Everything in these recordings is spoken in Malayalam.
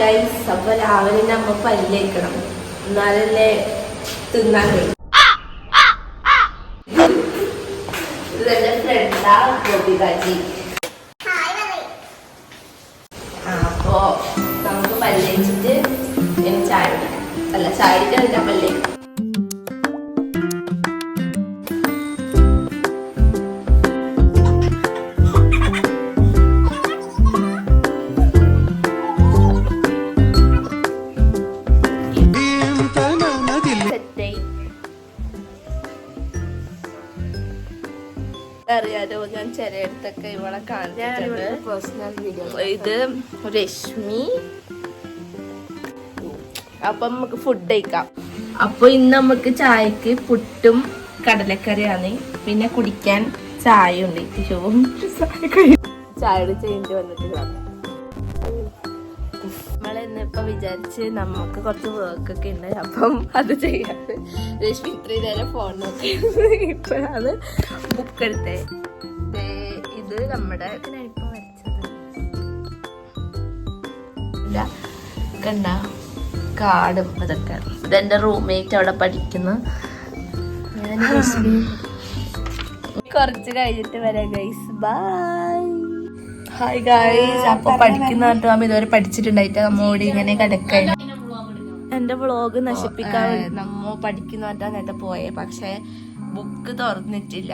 ഗൈസ്, അപ്പൊ രാവിലെ നമ്മ പല്ലേക്കണം, എന്നാലല്ലേ തിന്നാൻ കഴിയും. ഇതെന്റെ ഫ്രണ്ടാ ഗോപികാജി. അപ്പോ നമുക്ക് പല്ലേച്ചിട്ട് ചായ അല്ല ചായ അല്ല പല്ലേ. അറിയാലോ, ഞാൻ ചിലയിടത്തൊക്കെ ഇവളെ കാണിച്ചിട്ടുണ്ട്. ഇത് രശ്മി. അപ്പൊ നമുക്ക് ഫുഡ് കഴിക്കാം. അപ്പൊ ഇന്ന് നമുക്ക് ചായക്ക് പുട്ടും കടലക്കറിയാണ്, പിന്നെ കുടിക്കാൻ ചായ ഉണ്ട്. ചായയുടെ ചേഞ്ച് വന്നിട്ട് നമ്മളിന്നിപ്പോ വിചാരിച്ച് നമുക്ക് കുറച്ച് വർക്കൊക്കെ ഉണ്ട്, അപ്പം അത് ചെയ്യാറ്. രശ്മി ഇത്രയും നേരം ഫോൺ നോക്കി ഇപ്പോഴാണ് ബുക്ക് എടുത്തേ. ഇത് നമ്മുടെ ഇപ്പൊ വരച്ചത് കണ്ട കാടും അതൊക്കെ. ഇതെന്റെ റൂംമേറ്റ് അവിടെ പഠിക്കുന്നു. ഞാൻ കുറച്ച് കഴിഞ്ഞിട്ട് വരാം ഗൈസ്. ബൈ. Hi guys. അപ്പൊ പഠിക്കുന്ന പറഞ്ഞിട്ട് ഇതുവരെ പഠിച്ചിട്ടുണ്ടായിട്ട് നമ്മോട് ഇങ്ങനെ കിടക്കായി. എന്റെ വ്ളോഗ് നശിപ്പിക്കാൻ നമ്മ പഠിക്കുന്ന പറഞ്ഞാൽ നേരത്തെ പോയേ, പക്ഷെ ബുക്ക് തുറന്നിട്ടില്ല.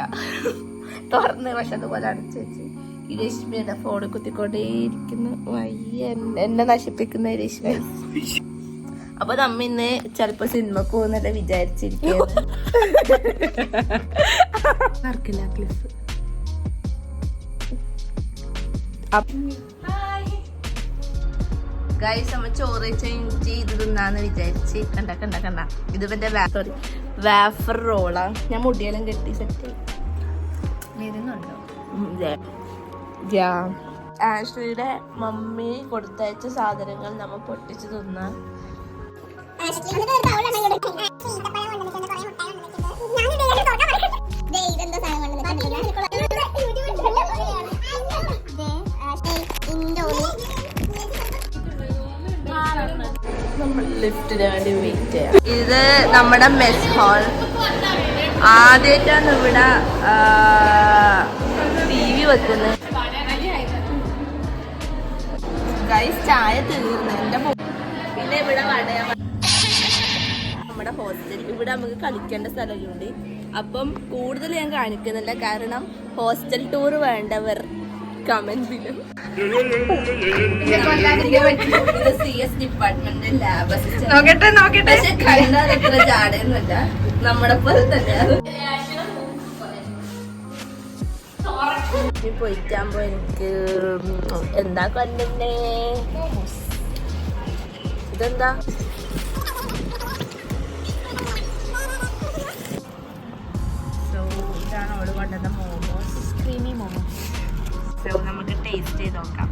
തുറന്ന് പക്ഷെ അതുപോലെ അടച്ചു വെച്ച്. ഈ രശ്മിയുടെ ഫോണ് കുത്തിക്കൊണ്ടേയിരിക്കുന്നു. വയ്യ, എന്നെ നശിപ്പിക്കുന്ന രശ്മി. അപ്പൊ നമ്മ ഇന്ന് ചിലപ്പോ സിനിമക്ക് പോകുന്നല്ല വിചാരിച്ചിരിക്കുന്നു. ഗൈസ്, നമ്മ ചോറ് കഴിഞ്ഞിട്ട് ഇത് തിന്നാന്ന് വിചാരിച്ച്. കണ്ട ഇത് എന്റെ വാഫർ റോളാ. ഞാൻ മുടിയെല്ലാം കെട്ടി സെറ്റ് വരുന്നുണ്ടോ. ആഷ്ലിയുടെ മമ്മി കൊടുത്തയച്ച സാധനങ്ങൾ നമ്മ പൊട്ടിച്ച് തിന്നാൻ. ലിഫ്റ്റിന് വേണ്ടി വെയിറ്റ് ചെയ്യാം. ഇത് നമ്മുടെ മെസ് ഹാൾ. ആദ്യമായിട്ടാണ് ഇവിടെ TV വെക്കുന്നത്. ഗൈസ്, ചായ തീർന്നു എന്റെ. പിന്നെ ഇവിടെ നമ്മുടെ ഹോസ്റ്റൽ. ഇവിടെ നമുക്ക് കളിക്കേണ്ട സ്ഥലമുണ്ട്. അപ്പം കൂടുതൽ ഞാൻ കാണിക്കുന്നില്ല, കാരണം ഹോസ്റ്റൽ ടൂർ വേണ്ടവർ കമന്റിലും. CS department lab assistant. പക്ഷെ കഴിഞ്ഞാൽ എത്ര ജാടയൊന്നുമില്ല, നമ്മുടെ പോലെ തന്നെയാണ്. പോയിട്ടാകുമ്പോ എനിക്ക് എന്താ കണ്ടേ. ഇതെന്താ ഇതാണ് അവള് കൊണ്ടുവന്ന മോമോസ്, ക്രീമി മോമോസ്. നമുക്ക് ടേസ്റ്റ് ചെയ്ത് നോക്കാം.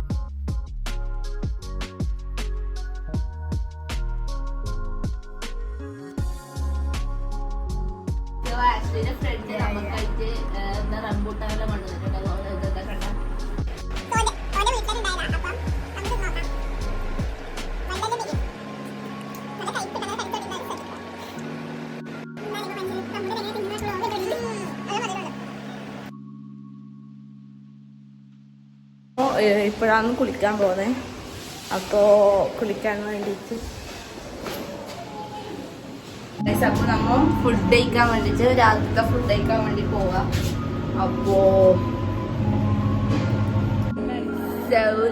ഫ്രണ്ട് നമുക്കായിട്ട് എന്താ റംബൂട്ടാനെല്ലാം കൊണ്ടുവന്നിട്ടുണ്ട്. ഇപ്പോഴാണ് കുളിക്കാൻ പോകുന്നത്. അപ്പോൾ കുളിക്കാൻ വേണ്ടിയിട്ട് അപ്പോൾ നമ്മൾ ഫുഡ് കഴിക്കാൻ വേണ്ടിയിട്ട് രാത്രിത്തെ ഫുഡ് കഴിക്കാൻ വേണ്ടി പോവാം. അപ്പോൾ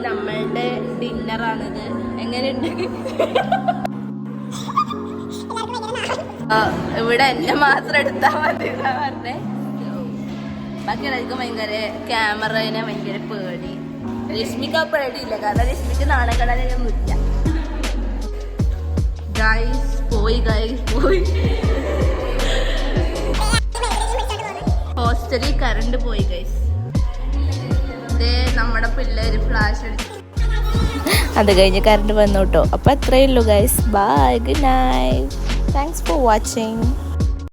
നമ്മളുടെ ഡിന്നറാണിത്. എങ്ങനെയുണ്ട്? ഇവിടെ എന്നെ മാത്രം എടുത്താൽ മതി എന്നാ പറഞ്ഞേ. ബാക്കിയുള്ളവർക്ക് ഭയങ്കര ക്യാമറേനെ ഭയങ്കര പേടി. രശ്മിക്ക് ആ പേടിയില്ല, കാരണം രശ്മിക്ക് നാണകളൊന്നുമില്ല. ഗൈസ് പോയി. ഹോസ്റ്റലിൽ കറണ്ട് പോയി ഗൈസ്. ഇതേ നമ്മുടെ പിള്ളേര് ഫ്ലാഷ് അടിച്ചു. അത് കഴിഞ്ഞ് കറണ്ട് വന്നു കേട്ടോ. അപ്പൊ അത്രയേ ഉള്ളൂ guys. Bye, good night, thanks for watching.